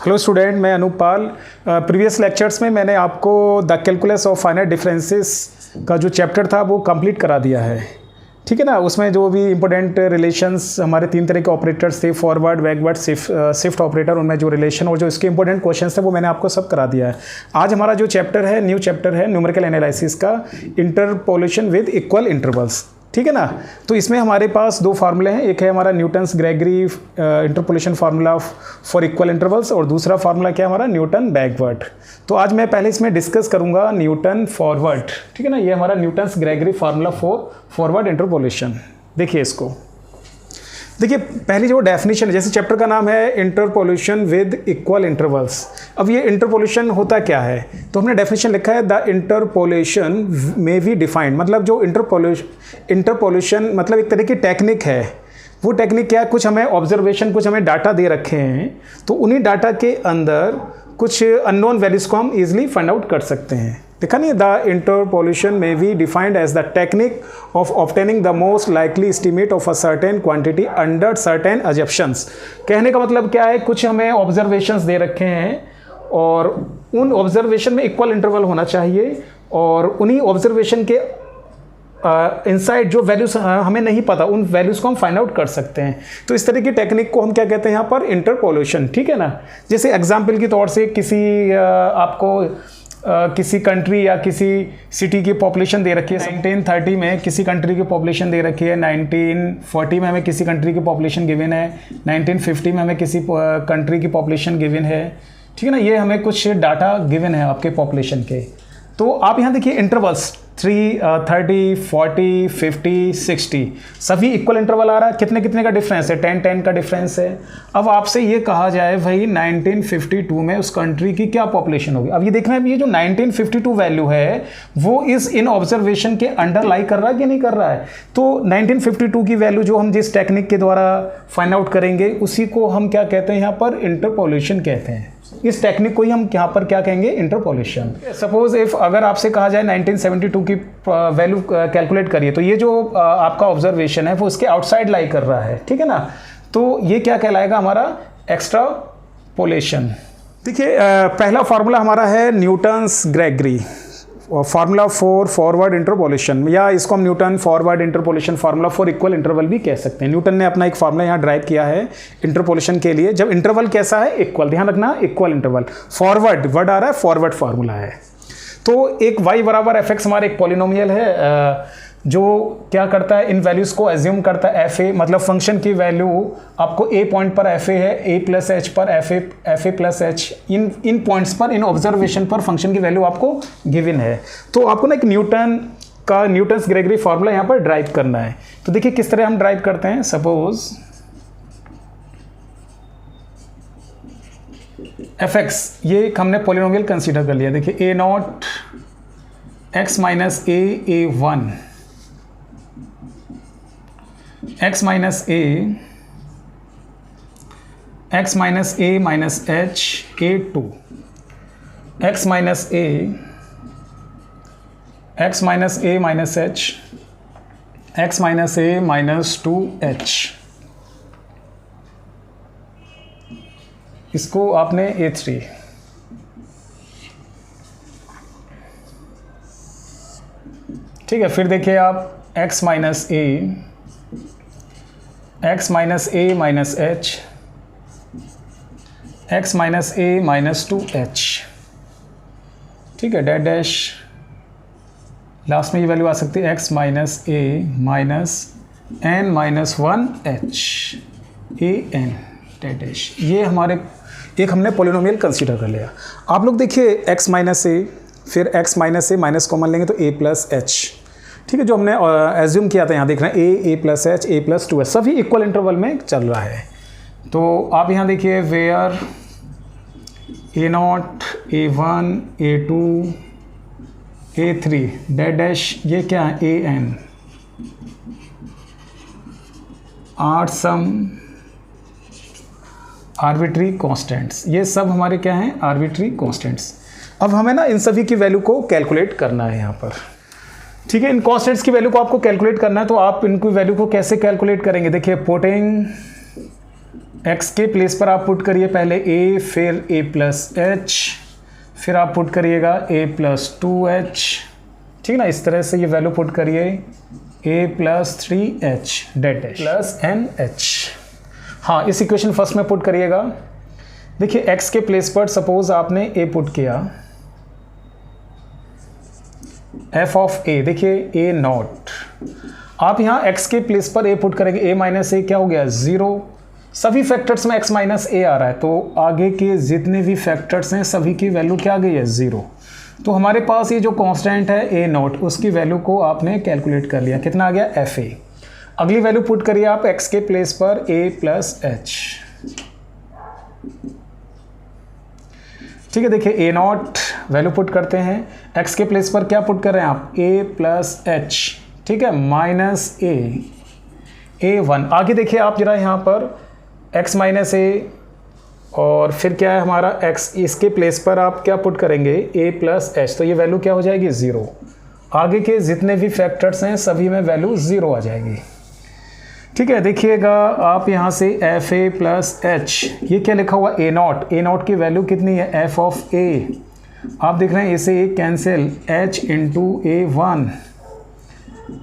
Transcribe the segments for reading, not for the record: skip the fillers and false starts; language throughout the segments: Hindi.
हेलो स्टूडेंट, मैं अनुपाल। प्रीवियस लेक्चर्स में मैंने आपको the calculus of finite differences का जो चैप्टर था वो कंप्लीट करा दिया है। ठीक है ना। उसमें जो भी इंपॉर्टेंट रिलेशंस, हमारे 3 तरह के ऑपरेटर्स थे, फॉरवर्ड, बैकवर्ड, शिफ्ट ऑपरेटर, उनमें जो रिलेशन और जो इसके इंपॉर्टेंट क्वेश्चंस थे वो मैंने आपको सब करा दिया है। आज हमारा जो चैप्टर है, न्यू चैप्टर है न्यूमेरिकल एनालिसिस का, इंटरपोलेशन विद इक्वल इंटरवल्स। ठीक है ना। तो इसमें हमारे पास 2 फार्मूले हैं। एक है हमारा Newton's Gregory interpolation formula for equal intervals, और दूसरा फार्मूला क्या है हमारा, न्यूटन बैकवर्ड। तो आज मैं पहले इसमें डिस्कस करूंगा न्यूटन फॉरवर्ड। ठीक है ना। ये हमारा Newton's Gregory formula for forward interpolation. देखिए इसको, देखिए पहली जो डेफिनेशन है, जैसे चैप्टर का नाम है इंटरपोलेशन विद इक्वल इंटरवल्स। अब ये इंटरपोलेशन होता क्या है, तो हमने डेफिनेशन लिखा है the interpolation may be defined. मतलब जो इंटरपोलेशन मतलब एक तरह की टेक्निक है। वो टेक्निक क्या है, कुछ हमें ऑब्जर्वेशन, कुछ हमें डाटा दे रखे हैं, तो उन्हीं डाटा के अंदर कुछ अननोन वैल्यूज को हम इजीली फाइंड आउट कर सकते हैं। देखा नहीं, the interpolation may be defined as the technique of obtaining the most likely estimate of a certain quantity under certain assumptions. कहने का मतलब क्या है, कुछ हमें ऑब्जर्वेशंस दे रखे हैं और उन ऑब्जर्वेशन में इक्वल इंटरवल होना चाहिए, और उन्हीं ऑब्जर्वेशन के इनसाइड जो वैल्यूज हमें नहीं पता, उन वैल्यूज को हम फाइंड आउट कर सकते हैं। तो इस तरह की टेक्निक को हम क्या कहते हैं यहाँ पर, इंटरपोलेशन। ठीक है ना। जैसे एग्जाम्पल के तौर से किसी आपको किसी कंट्री या किसी सिटी की पॉपुलेशन दे रखी है 1930 में, किसी कंट्री की पॉपुलेशन दे रखी है 1940 में, हमें किसी कंट्री की पॉपुलेशन गिवन है 1950 में, हमें किसी कंट्री की पॉपुलेशन गिवन है। ठीक है ना। ये हमें कुछ डाटा गिवन है आपके पॉपुलेशन के। तो आप यहाँ देखिए इंटरवल्स 3, 30, 40, 50, 60 सभी इक्वल इंटरवल आ रहा है। कितने कितने का डिफरेंस है, 10, 10 का डिफरेंस है। अब आपसे ये कहा जाए भाई 1952 में उस कंट्री की क्या पॉपुलेशन होगी। अब ये देखना है, ये जो 1952 वैल्यू है वो इस इन ऑब्जर्वेशन के अंडर लाई कर रहा है कि नहीं कर रहा है। तो 1952 की वैल्यू जो हम जिस टेक्निक के द्वारा फाइंड आउट करेंगे उसी को हम क्या कहते हैं यहाँ पर, इंटरपोलेशन कहते हैं। इस टेक्निक को ही हम यहाँ पर क्या कहेंगे, इंटरपोलेशन। सपोज इफ अगर आपसे कहा जाए 1972 की वैल्यू कैलकुलेट करिए, तो ये जो आपका ऑब्जर्वेशन है वो उसके आउटसाइड लाई कर रहा है। ठीक है ना। तो ये क्या कहलाएगा हमारा, एक्स्ट्रापोलेशन। देखिए पहला फार्मूला हमारा है Newton's Gregory formula for forward interpolation, या इसको हम Newton forward interpolation formula for equal interval भी कह सकते हैं। न्यूटन ने अपना एक फार्मूला यहाँ ड्राइव किया है इंटरपोलेशन के लिए, जब इंटरवल कैसा है, इक्वल। ध्यान रखना, इक्वल इंटरवल। फॉरवर्ड वर्ड आ रहा है, फॉरवर्ड फार्मूला है। तो एक y बराबर fx हमारा एक पॉलिनोमियल है जो क्या करता है, इन वैल्यूज को एज्यूम करता है fa, मतलब फंक्शन की वैल्यू आपको a पॉइंट पर fa है, a प्लस h पर fa प्लस h, इन पॉइंट्स पर, इन ऑब्जर्वेशन पर फंक्शन की वैल्यू आपको गिवन है। तो आपको ना एक न्यूटन्स ग्रेगरी फार्मूला यहाँ पर ड्राइव करना है। तो देखिए किस तरह हम ड्राइव करते हैं। सपोज fx ये हमने पॉलिनोमियल कंसीडर कर लिया। देखिए a0 x minus a1 x minus a x minus a minus h a2 x minus a x minus a minus h x minus a minus 2h। इसको आपने a3, ठीक है। फिर देखिए आप x minus a x minus a minus h x minus a minus 2h। ठीक है, डैश डैश लास्ट में ये वैल्यू आ सकती है x minus a minus n minus 1h a n dash dash. ये हमारे एक हमने पॉलिनोमियल कंसीडर कर लिया। आप लोग देखिए x माइनस a, फिर x minus a minus common लेंगे तो a प्लस h। ठीक है, जो हमने एज्यूम किया था यहाँ देख रहे हैं a plus h a plus 2h, सभी इक्वल इंटरवल में चल रहा है। तो आप यहाँ देखिए where a0 a1 a2 a3 dash dash, ये क्या है an are some arbitrary constants. ये सब हमारे क्या हैं, आर्बिट्री कॉन्स्टेंट्स। अब हमें ना इन सभी की वैल्यू को कैलकुलेट करना है यहाँ पर। ठीक है, इन कॉन्स्टेंट्स की वैल्यू को आपको कैलकुलेट करना है। तो आप इनकी वैल्यू को कैसे कैलकुलेट करेंगे, देखिए पुटिंग x के प्लेस पर आप पुट करिए पहले a, फिर a प्लस एच, फिर आप पुट करिएगा a प्लस 2h, ठीक ना। इस तरह से ये वैल्यू पुट करिए a प्लस 3h डेट प्लस NH। हाँ, इस इक्वेशन फर्स्ट में पुट करिएगा। देखिए x के प्लेस पर सपोज आपने a पुट किया, f ऑफ a, देखिए a नॉट, आप यहाँ x के प्लेस पर a पुट करेंगे, a माइनस a क्या हो गया 0, सभी फैक्टर्स में x माइनस a आ रहा है, तो आगे के जितने भी फैक्टर्स हैं सभी की वैल्यू क्या आ गई है 0। तो हमारे पास ये जो कांस्टेंट है a नॉट, उसकी वैल्यू को आपने कैलकुलेट कर लिया, कितना आ गया fa। अगली वैल्यू पुट करिए आप x के प्लेस पर a प्लस एच, ठीक है। देखिए a नॉट वैल्यू पुट करते हैं, x के प्लेस पर क्या पुट कर रहे हैं आप a प्लस एच, ठीक है, माइनस a1। आगे देखिए आप जरा यहाँ पर x माइनस a, और फिर क्या है हमारा x, इसके प्लेस पर आप क्या पुट करेंगे a प्लस एच, तो ये वैल्यू क्या हो जाएगी 0। आगे के जितने भी फैक्टर्स हैं सभी में वैल्यू 0 आ जाएगी, ठीक है। देखिएगा आप यहाँ से एफ ए प्लस एच, ये क्या लिखा हुआ a नॉट, a नॉट की वैल्यू कितनी है f ऑफ a, आप देख रहे हैं a से a cancel, h into a1,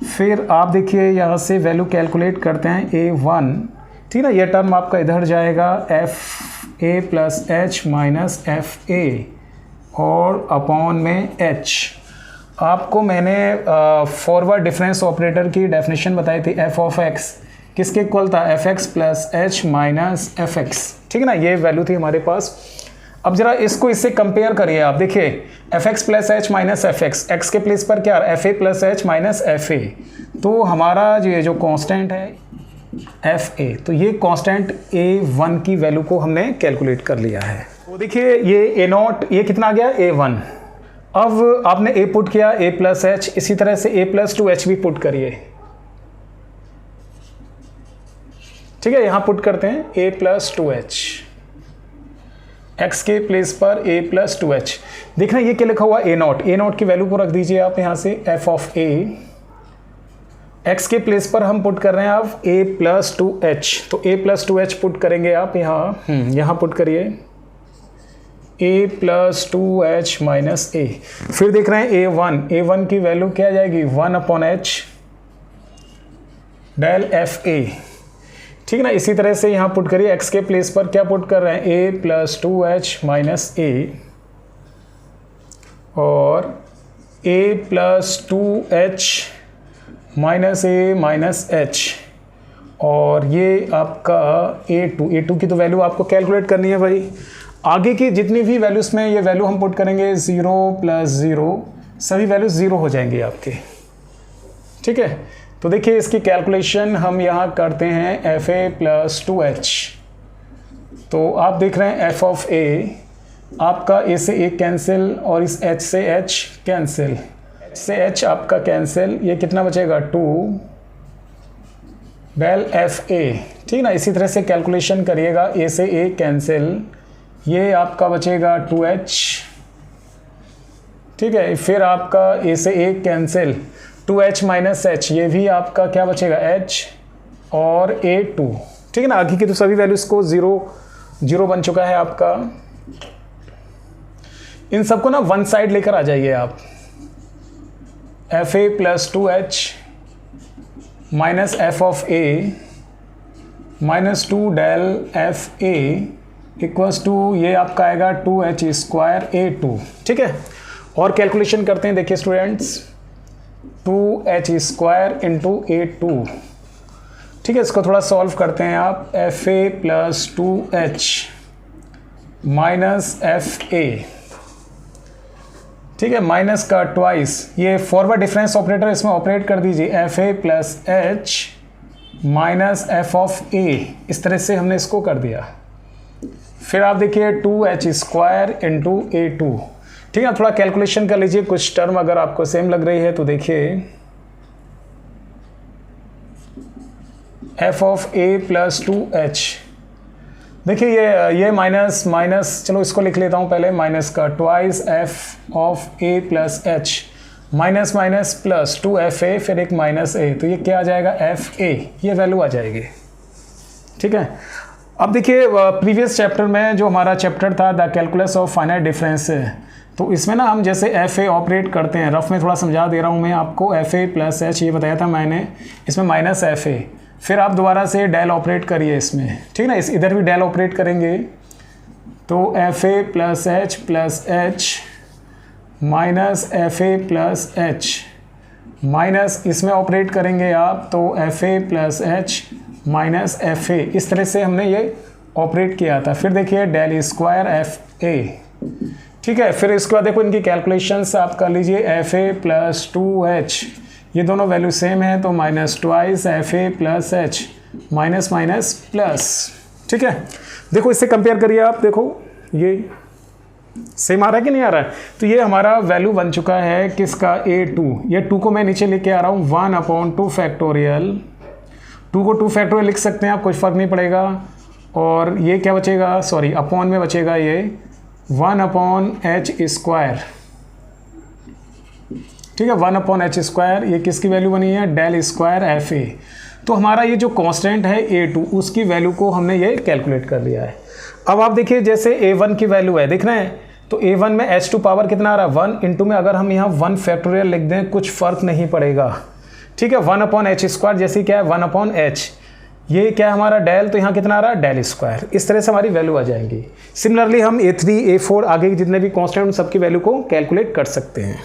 फिर आप देखिए यहाँ से वैल्यू कैलकुलेट करते हैं a1, ठीक है। ये टर्म आपका इधर जाएगा F A plus H minus F ए और अपॉन में h। आपको मैंने फॉरवर्ड डिफरेंस ऑपरेटर की डेफिनेशन बताई थी, f ऑफ x किसके इक्वल था F x plus H minus F x, ठीक है ना, ये वैल्यू थी हमारे पास। अब जरा इसको इससे कंपेयर करिए आप, देखिए F x plus H minus F x, x के प्लेस पर क्या F A plus H minus F ए, तो हमारा जो ये जो कांस्टेंट है एफ ए, तो ये कांस्टेंट a1 की वैल्यू को हमने कैलकुलेट कर लिया है। तो देखिए ये a नॉट, ये कितना आ गया a1। अब आपने a पुट किया a प्लस एच, इसी तरह से a प्लस 2h भी पुट करिए, ठीक है। यहां पुट करते हैं a प्लस 2h, x के प्लेस पर a प्लस 2h, देखना ये क्या लिखा हुआ a नॉट, a नॉट की वैल्यू को रख दीजिए आप यहां से f ऑफ a, x के प्लेस पर हम पुट कर रहे हैं आप a प्लस 2h, तो a प्लस 2h पुट करेंगे आप यहाँ पुट करिए a plus 2h minus a, फिर देख रहे हैं a1 की वैल्यू क्या आ जाएगी 1 अपॉन h डेल एफ ए, ठीक है ना। इसी तरह से यहाँ पुट करिए, x के प्लेस पर क्या पुट कर रहे हैं a plus 2h minus a और a plus 2h minus a minus h, और ये आपका a2 की तो वैल्यू आपको कैलकुलेट करनी है भाई। आगे की जितनी भी वैल्यूज में ये वैल्यू हम पुट करेंगे 0 प्लस 0, सभी वैल्यू 0 हो जाएंगी आपके, ठीक है। तो देखिए इसकी कैलकुलेशन हम यहाँ करते हैं एफ ए प्लस 2h, तो आप देख रहे हैं f ऑफ a, आपका a से a कैंसिल और इस h से h कैंसिल, h से h आपका कैंसिल, ये कितना बचेगा 2 डेल एफ ए, ठीक ना। इसी तरह से कैलकुलेशन करिएगा, a से a कैंसिल, ये आपका बचेगा 2h, ठीक है। फिर आपका a से a cancel, 2h minus h, ये भी आपका क्या बचेगा h और a2, ठीक है ना। आगे की तो सभी वैल्यूज को 0 बन चुका है आपका। इन सबको ना वन साइड लेकर आ जाइए आप, F A plus 2h minus F of a minus 2 del f a equals to, ये आपका आएगा 2h स्क्वायर a2, ठीक है। और कैलकुलेशन करते हैं, देखिए students 2h square into a2, ठीक है। इसको थोड़ा सॉल्व करते हैं आप, F A plus 2h minus F ए, ठीक है, माइनस का ट्वाइस, ये फॉरवर्ड डिफरेंस ऑपरेटर इसमें ऑपरेट कर दीजिए, F A plus H minus F of A, इस तरह से हमने इसको कर दिया। फिर आप देखिए 2h स्क्वायर इंटू a2, ठीक है। थोड़ा कैलकुलेशन कर लीजिए, कुछ टर्म अगर आपको सेम लग रही है तो देखिए f of a plus 2h, देखिए ये माइनस माइनस, चलो इसको लिख लेता हूँ पहले, माइनस का twice f of a plus h minus minus plus 2fa, फिर एक माइनस a, तो ये क्या आ जाएगा fa, ये वैल्यू आ जाएगी, ठीक है। अब देखिए प्रीवियस चैप्टर में जो हमारा चैप्टर था the calculus of finite difference, तो इसमें ना हम जैसे एफ ए ऑपरेट करते हैं, रफ में थोड़ा समझा दे रहा हूँ मैं आपको, एफ ए प्लस एच ये बताया था मैंने, इसमें माइनस एफ ए, फिर आप दोबारा से डेल ऑपरेट करिए इसमें, ठीक है ना, इस इधर भी डेल ऑपरेट करेंगे तो F A plus H minus F A plus H minus इसमें ऑपरेट करेंगे आप तो F A plus H minus F a, इस तरह से हमने ये ऑपरेट किया था। फिर देखिए डेल स्क्वायर एफ ए, ठीक है। फिर इसके बाद देखो इनकी कैलकुलेशंस आप कर लीजिए, एफ ए प्लस 2h, ये दोनों वैल्यू सेम है तो minus twice F A plus H minus minus plus, ठीक है। देखो इससे कंपेयर करिए आप, देखो ये सेम आ रहा है कि नहीं आ रहा है। तो ये हमारा वैल्यू बन चुका है किसका, a2, ये 2 को मैं नीचे लेके आ रहा हूँ 1/2 फैक्टोरियल, 2 को 2 फैक्टोरियल लिख सकते हैं आप, कोई फ़र्क नहीं पड़ेगा। और ये क्या बचेगा, सॉरी अपॉन में बचेगा ये 1/h², ठीक है, 1/h², ये किसकी वैल्यू बनी है, डेल स्क्वायर एफ ए। तो हमारा ये जो कांस्टेंट है a2 उसकी वैल्यू को हमने ये कैलकुलेट कर लिया है। अब आप देखिए जैसे a1 की वैल्यू है, देख रहे हैं, तो a1 में h2 पावर कितना आ रहा है 1 इंटू में अगर हम यहाँ 1 फैक्टोरियल लिख दें कुछ फ़र्क नहीं पड़ेगा, ठीक है। 1/h², जैसे क्या है 1/h, ये क्या है हमारा डेल, तो यहाँ कितना आ रहा है डेल स्क्वायर, इस तरह से हमारी वैल्यू आ जाएंगी। सिमिलरली हम a3 a4 आगे के जितने भी कांस्टेंट उन सबकी वैल्यू को कैलकुलेट कर सकते हैं,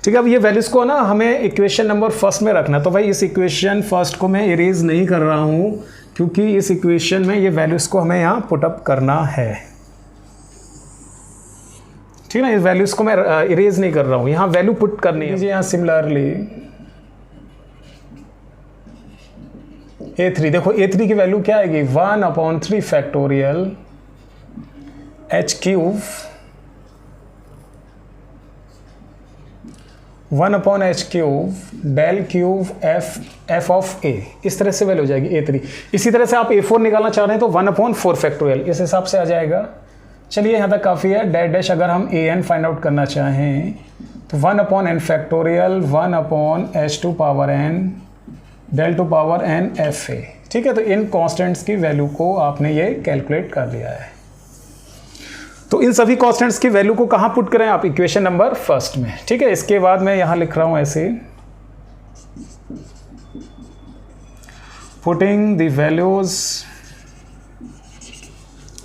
ठीक है। अब ये वैल्यूज़ को ना हमें इक्वेशन नंबर फर्स्ट में रखना, तो भाई इस इक्वेशन फर्स्ट को मैं इरेज नहीं कर रहा हूँ क्योंकि इस इक्वेशन में ये वैल्यूज़ को हमें यहाँ पुटअप करना है, ठीक है ना। इस वैल्यूज़ को मैं इरेज नहीं कर रहा हूँ, यहाँ वैल्यू पुट करनी है। यहाँ सिमिलरली a3, देखो a3 की वैल्यू क्या आएगी 1/3 factorial h³ 1/h³ del cube f of a, इस तरह से वैल्यू हो जाएगी a3। इसी तरह से आप a4 निकालना चाह रहे हैं तो 1/4 फैक्टोरियल इस हिसाब से आ जाएगा। चलिए यहाँ तक काफ़ी है। डैश डैश अगर हम an फाइंड आउट करना चाहें तो 1/n factorial 1/h² power n del to power n f a, ठीक है। तो इन कॉन्स्टेंट्स की वैल्यू को आपने ये कैलकुलेट कर लिया है। तो इन सभी कॉन्स्टेंट्स की वैल्यू को कहाँ पुट करें आप, इक्वेशन नंबर फर्स्ट में, ठीक है। इसके बाद मैं यहाँ लिख रहा हूँ ऐसे, putting the values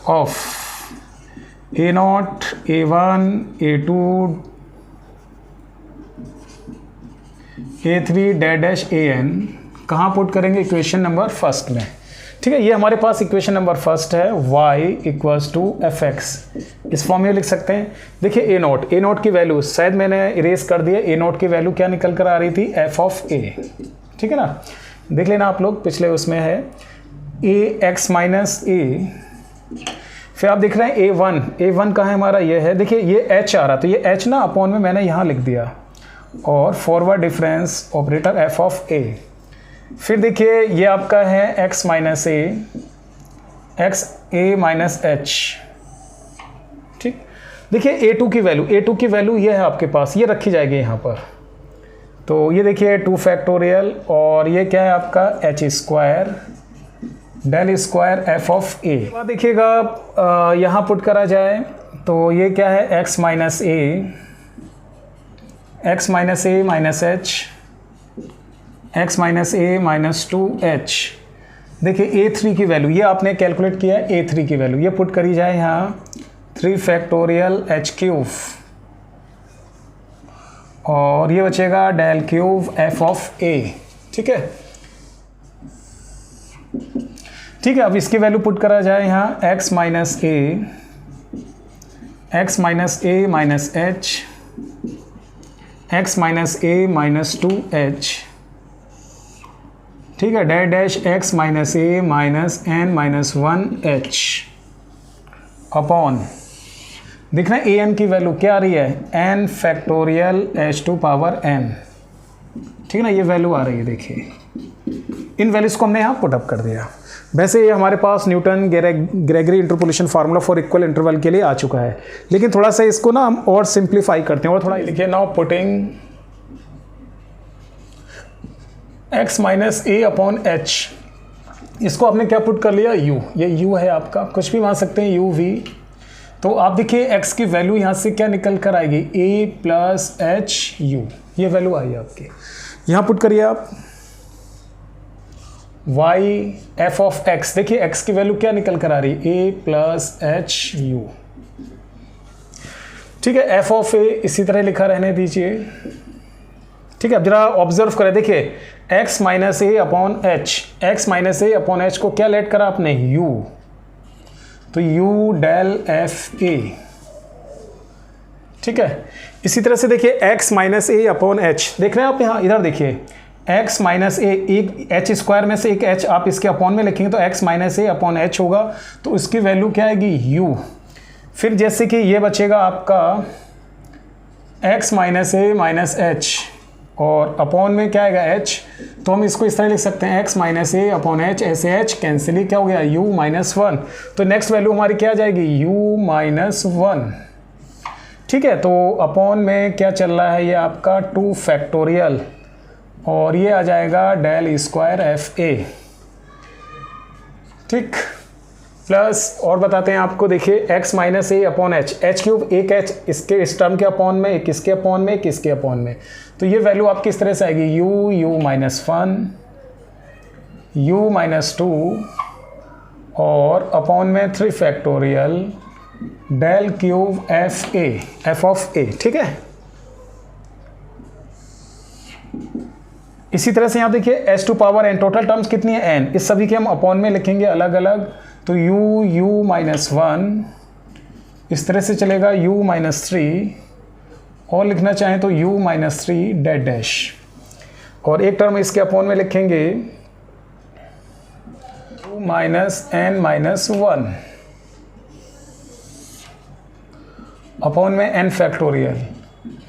of a0 a1 a2 a3 dash an कहाँ पुट करेंगे, इक्वेशन नंबर फर्स्ट में, ठीक है। ये हमारे पास इक्वेशन नंबर फर्स्ट है, y इक्वल्स टू fx, इस फॉर्म में लिख सकते हैं। देखिए a0 की वैल्यू शायद मैंने इरेज कर दिया, a0 की वैल्यू क्या निकल कर आ रही थी f ऑफ a, ठीक है ना। देख लेना आप लोग, पिछले उसमें है ax माइनस a, फिर आप देख रहे हैं a1 कहाँ है हमारा, ये है, देखिए ये h आ रहा, तो ये h ना अपॉन में मैंने यहाँ लिख दिया, और forward difference operator f of a। फिर देखिए ये आपका है x minus a, x a minus h, ठीक। देखिए a2 की वैल्यू ये है आपके पास, ये रखी जाएगी यहाँ पर। तो ये देखिए 2 फैक्टोरियल और ये क्या है आपका h² del square f of a। देखिएगा यहाँ पुट करा जाए तो ये क्या है x minus a minus h x minus a minus 2h। देखिए a3 की वैल्यू ये आपने कैलकुलेट किया है, a3 की वैल्यू ये पुट करी जाए यहाँ 3 फैक्टोरियल h³ और ये बचेगा del cube f of a, ठीक है। ठीक है, अब इसकी वैल्यू पुट करा जाए यहाँ x minus a minus h x minus a minus 2h, ठीक है, dash dash x minus a minus n minus 1h upon, दिख रहा है an की वैल्यू क्या आ रही है n factorial h² power n, ठीक है ना, ये वैल्यू आ रही है। देखिए इन वैल्यूज़ को हमने यहाँ पुटअप कर दिया। वैसे ये हमारे पास Newton Gregory interpolation formula for equal interval के लिए आ चुका है, लेकिन थोड़ा सा इसको ना हम और सिंप्लीफाई करते हैं और थोड़ा लिखिए now putting x minus a upon h इसको आपने क्या पुट कर लिया, u, ये u है आपका, कुछ भी मान सकते हैं u v। तो आप देखिए x की वैल्यू यहाँ से क्या निकल कर आएगी, a प्लस एच यू, ये वैल्यू आई आपकी। यहाँ पुट करिए आप y f ऑफ x, देखिए x की वैल्यू क्या निकल कर आ रही है, a प्लस एच यू। ठीक है, f ऑफ a इसी तरह लिखा रहने दीजिए। ठीक है, अब जरा ऑब्जर्व करें, देखिए x माइनस ए अपॉन एच, एक्स माइनस ए अपॉन एच को क्या लेट करा आपने, u, तो u डेल एफ ए। ठीक है, इसी तरह से देखिए x माइनस ए अपॉन एच, देख रहे हैं आप यहाँ, इधर देखिए x माइनस ए, एक एच स्क्वायर में से एक h आप इसके अपॉन में लिखेंगे तो x माइनस ए अपॉन एच होगा, तो उसकी वैल्यू क्या आएगी, u। फिर जैसे कि ये बचेगा आपका x माइनस ए माइनस एच, और अपॉन में क्या आएगा h, तो हम इसको इस तरह लिख सकते हैं x माइनस ए अपॉन एच, ऐसे h कैंसिल ही क्या हो गया, u माइनस वन। तो नेक्स्ट वैल्यू हमारी क्या आ जाएगी, u माइनस वन। ठीक है, तो अपॉन में क्या चल रहा है, ये आपका 2 फैक्टोरियल, और ये आ जाएगा डेल स्क्वायर एफ ए। ठीक, प्लस और बताते हैं आपको, देखिए x माइनस ए अपॉन एच, एच क्यूब, एक h इसके इस टर्म के अपॉन में, एक इसके अपॉन में, एक इसके अपॉन में, तो ये वैल्यू आपकी इस तरह से आएगी, u minus one, u minus two, और अपॉन में 3 factorial del cube F A, F of A. ठीक है, इसी तरह से यहाँ देखिए s two power n, total terms कितनी है n, इस सभी के हम अपॉन में लिखेंगे अलग अलग, तो u माइनस वन, इस तरह से चलेगा u माइनस थ्री, और लिखना चाहें तो u minus three dash dash, और एक टर्म इसके अपॉन में लिखेंगे u minus n minus one, upon में n factorial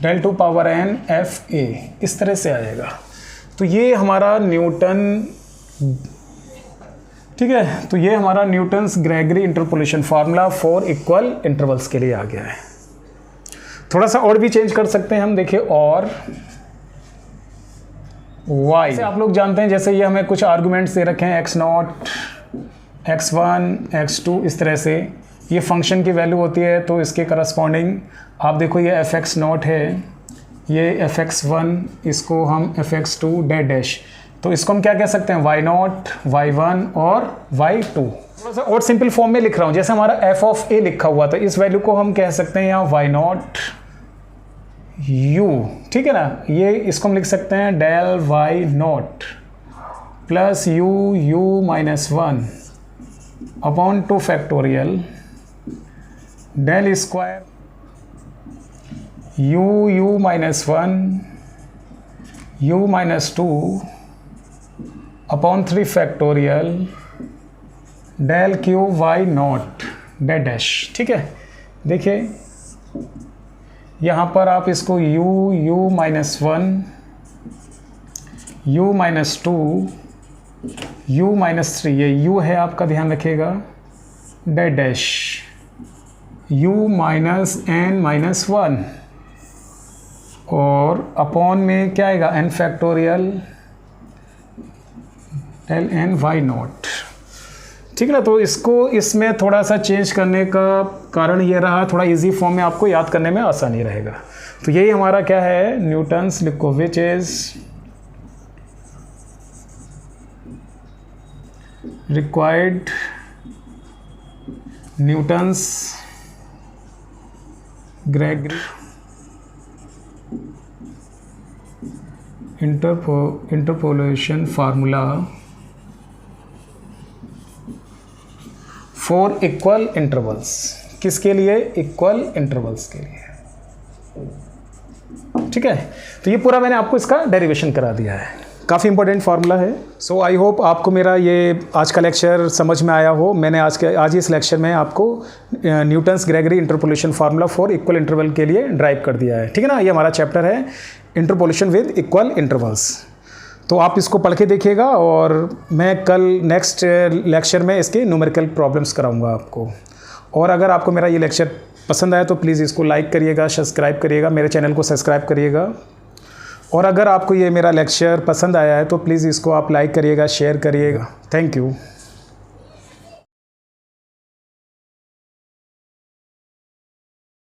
del to power n f a, इस तरह से आएगा। तो ये हमारा न्यूटन, ठीक है, तो ये हमारा Newton's Gregory interpolation formula for equal intervals के लिए आ गया है। थोड़ा सा और भी चेंज कर सकते हैं हम, देखिए, और y से आप लोग जानते हैं, जैसे ये हमें कुछ आर्गुमेंट्स दे रखे हैं, x0, x1, x2, इस तरह से ये फंक्शन की वैल्यू होती है, तो इसके करस्पॉन्डिंग आप देखो ये fx0 है, ये fx1, इसको हम fx2 डैश डैश, तो इसको हम क्या कह सकते हैं, y0, y1 और y2। थोड़ा सा और सिंपल फॉर्म में लिख रहा हूँ, जैसे हमारा f ऑफ a लिखा हुआ था, इस वैल्यू को हम कह सकते हैं यहाँ y0 u। ठीक है ना, ये इसको हम लिख सकते हैं del y0 plus u minus one upon 2 factorial del square u minus one, u minus two upon 3 factorial del cube y0 dash dash. ठीक है, देखिए यहाँ पर आप इसको u minus one, u minus two, u minus three, ये u है आपका, ध्यान रखिएगा, dash dash, u minus n minus one, और अपॉन में क्या आएगा, n factorial del n y0। ठीक है ना, तो इसको इसमें थोड़ा सा चेंज करने का कारण ये रहा, थोड़ा इजी फॉर्म में आपको याद करने में आसानी रहेगा। तो यही हमारा क्या है, न्यूटन्स, लिखो which is required Newton's Gregory interpolation formula for equal intervals. किसके लिए, इक्वल इंटरवल्स के लिए। ठीक है, तो ये पूरा मैंने आपको इसका डेरिवेशन करा दिया है, काफ़ी इंपॉर्टेंट फार्मूला है। सो आई होप आपको मेरा ये आज का लेक्चर समझ में आया हो। मैंने आज इस लेक्चर में आपको Newton's Gregory interpolation formula for equal interval के लिए ड्राइव कर दिया है। ठीक है ना, ये हमारा चैप्टर है इंटरपोलेशन विद इक्वल इंटरवल्स। तो आप इसको पढ़ के देखिएगा, और मैं कल नेक्स्ट लेक्चर में इसके न्यूमेरिकल प्रॉब्लम्स कराऊंगा आपको। और अगर आपको मेरा ये लेक्चर पसंद आया तो प्लीज़ इसको लाइक करिएगा, सब्सक्राइब करिएगा, मेरे चैनल को सब्सक्राइब करिएगा। और अगर आपको ये मेरा लेक्चर पसंद आया है तो प्लीज़ इसको आप लाइक करिएगा, शेयर करिएगा। Thank you.